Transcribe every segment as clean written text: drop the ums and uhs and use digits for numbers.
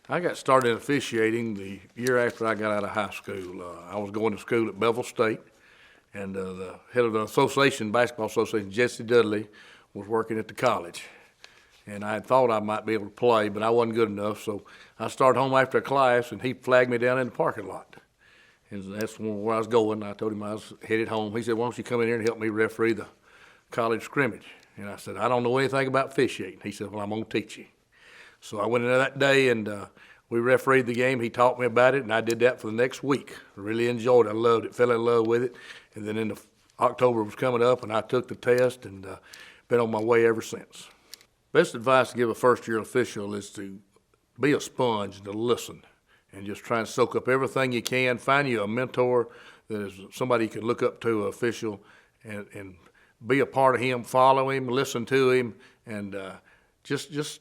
I got started in officiating the year after I got out of high school. I was going to school at Bevel State, and the head of the association, basketball association, Jesse Dudley, was working at the college. And I thought I might be able to play, but I wasn't good enough, so I started home after class, and he flagged me down in the parking lot. And that's where I was going. I told him I was headed home. He said, "Why don't you come in here and help me referee the college scrimmage?" And I said, "I don't know anything about officiating." He said, "Well, I'm going to teach you." So I went in there that day, and we refereed the game. He taught me about it, and I did that for the next week. I really enjoyed it. I loved it, fell in love with it. And then October was coming up, and I took the test and been on my way ever since. Best advice to give a first-year official is to be a sponge and to listen and just try and soak up everything you can. Find you a mentor that is somebody you can look up to, an official, and be a part of him, follow him, listen to him, and just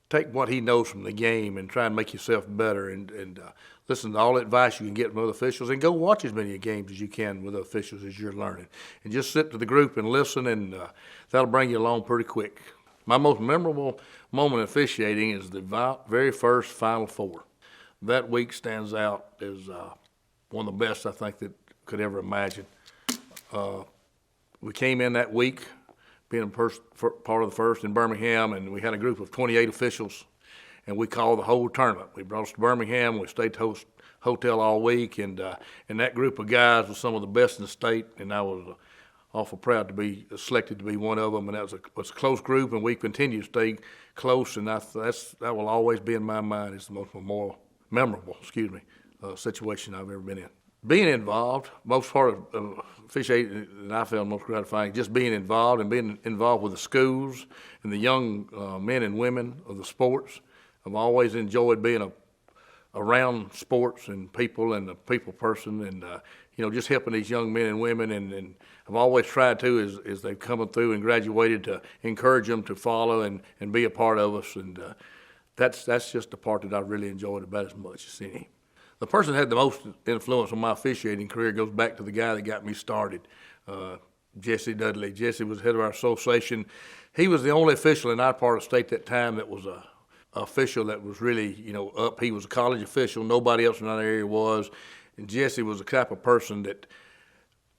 take what he knows from the game and try and make yourself better and listen to all the advice you can get from other officials, and go watch as many games as you can with other officials as you're learning. And just sit to the group and listen, and that'll bring you along pretty quick. My most memorable moment in officiating is the very first Final Four. That week stands out as one of the best I think that could ever imagine. We came in that week being part of the first in Birmingham, and we had a group of 28 officials, and we called the whole tournament. We brought us to Birmingham. We stayed at the hotel all week, and that group of guys was some of the best in the state, and I was awful proud to be selected to be one of them. And that was a close group, and we continue to stay close, and that will always be in my mind as the most memorable situation I've ever been in. Being involved, most part of officiating that I found most gratifying, just being involved and being involved with the schools and the young men and women of the sports. I've always enjoyed being around sports and people, and a people person, and just helping these young men and women. And I've always tried to, as they've come through and graduated, to encourage them to follow and be a part of us. And that's just the part that I really enjoyed about as much as any. The person that had the most influence on my officiating career goes back to the guy that got me started, Jesse Dudley. Jesse was head of our association. He was the only official in our part of the state at that time that was a official that was really, up. He was a college official. Nobody else in that area was. And Jesse was the type of person that,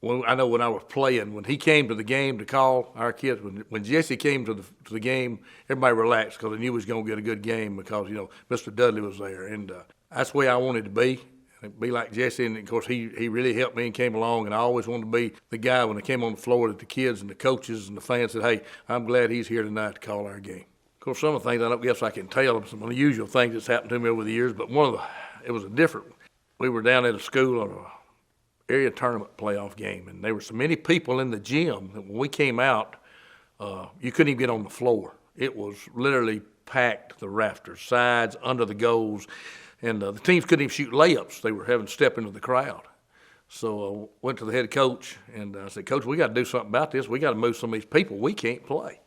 I know when I was playing, when he came to the game to call our kids, when Jesse came to the game, everybody relaxed because they knew he was going to get a good game because, Mr. Dudley was there. And that's the way I wanted to be like Jesse. And, of course, he really helped me and came along, and I always wanted to be the guy when I came on the floor that the kids and the coaches and the fans said, "Hey, I'm glad he's here tonight to call our game." Of course, some of the things I don't guess I can tell, some unusual things that's happened to me over the years, but it was a different one. We were down at a school on an area tournament playoff game, and there were so many people in the gym that when we came out, you couldn't even get on the floor. It was literally packed, the rafters, sides, under the goals, and the teams couldn't even shoot layups. They were having to step into the crowd. So I went to the head coach, and I said, "Coach, we got to do something about this. We got to move some of these people. We can't play."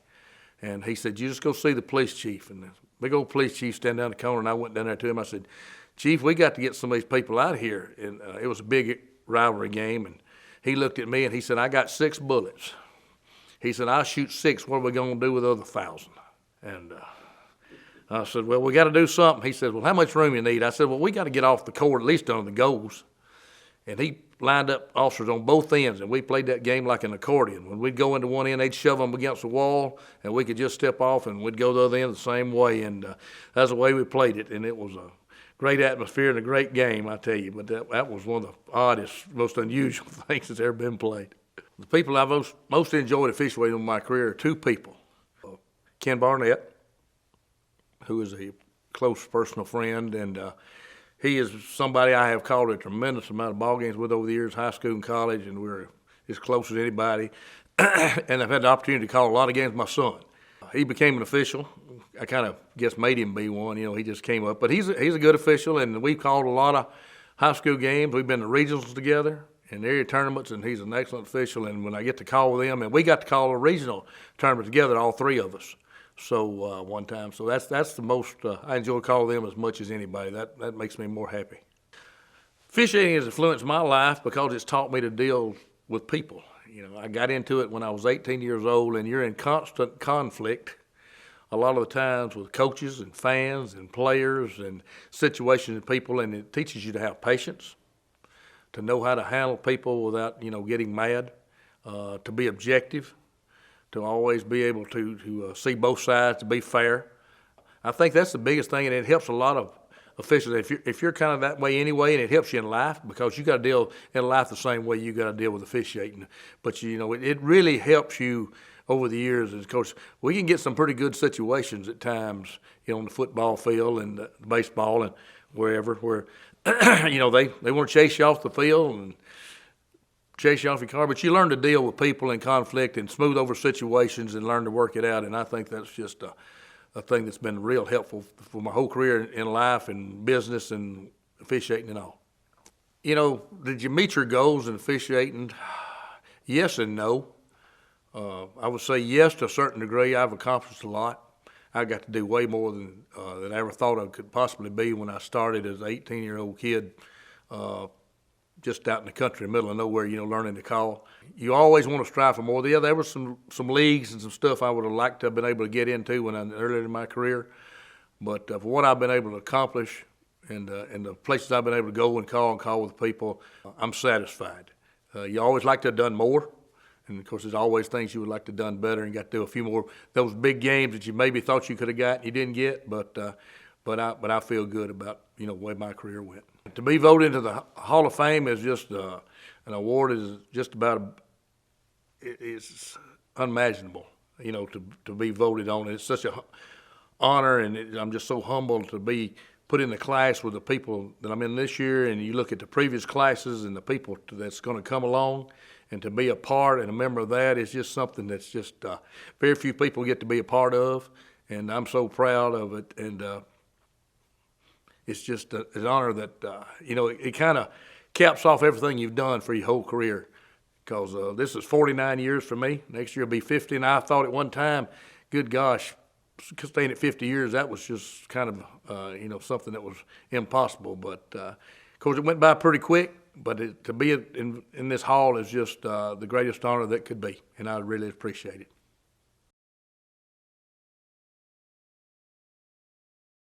And he said, "You just go see the police chief." And the big old police chief standing down the corner, and I went down there to him. I said, "Chief, we got to get some of these people out of here." And it was a big rivalry game, and he looked at me and he said, "I got 6 bullets." He said, "I'll shoot 6. What are we going to do with the other 1,000? And I said, "Well, we got to do something." He said, "Well, how much room you need?" I said, "Well, we got to get off the court at least on the goals." And he lined up officers on both ends, and we played that game like an accordion. When we'd go into one end, they'd shove them against the wall, and we could just step off, and we'd go the other end the same way. And that's the way we played it, and it was a great atmosphere and a great game, I tell you. But that was one of the oddest, most unusual things that's ever been played. The people I've most enjoyed officiating in my career are 2 people. Ken Barnett, who is a close personal friend, and he is somebody I have called a tremendous amount of ball games with over the years, high school and college, and we're as close as anybody. And I've had the opportunity to call a lot of games with my son. He became an official. I kind of made him be one. He just came up. But he's a good official, and we've called a lot of high school games. We've been to regionals together and area tournaments, and he's an excellent official. And when I get to call with him, and we got to call a regional tournament together, all 3 of us. So one time, so that's the most I enjoy calling them as much as anybody. That makes me more happy. Officiating has influenced my life because it's taught me to deal with people. I got into it when I was 18 years old, and you're in constant conflict a lot of the times with coaches and fans and players and situations and people, and it teaches you to have patience, to know how to handle people without, getting mad, to be objective, to always be able to see both sides, to be fair. I think that's the biggest thing, and it helps a lot of officials. If you're kind of that way anyway, and it helps you in life, because you got to deal in life the same way you got to deal with officiating. But it really helps you over the years. As coach, we can get some pretty good situations at times, on the football field and the baseball and wherever, where they want to chase you off the field and chase you off your car. But you learn to deal with people in conflict and smooth over situations and learn to work it out. And I think that's just a thing that's been real helpful for my whole career in life and business and officiating and all. Did you meet your goals in officiating? Yes and no. I would say yes to a certain degree. I've accomplished a lot. I got to do way more than I ever thought I could possibly be when I started as an 18-year-old kid, just out in the country, in the middle of nowhere, learning to call. You always want to strive for more. Yeah, there were some leagues and some stuff I would have liked to have been able to get into earlier in my career. But for what I've been able to accomplish and the places I've been able to go and call with people, I'm satisfied. You always like to have done more. And, of course, there's always things you would like to have done better and got to do a few more. Those big games that you maybe thought you could have got and you didn't get, but I feel good about, the way my career went. To be voted into the Hall of Fame is just an award is just about it's unimaginable, to be voted on. It's such an honor, and I'm just so humbled to be put in the class with the people that I'm in this year. And you look at the previous classes and the people that's going to come along, and to be a part and a member of that is just something that's just very few people get to be a part of, and I'm so proud of it. And it's just an honor that, it kind of caps off everything you've done for your whole career, because this is 49 years for me. Next year will be 50, and I thought at one time, good gosh, staying at 50 years, that was just kind of, something that was impossible. But, of course, it went by pretty quick. But to be in this hall is just the greatest honor that could be, and I really appreciate it.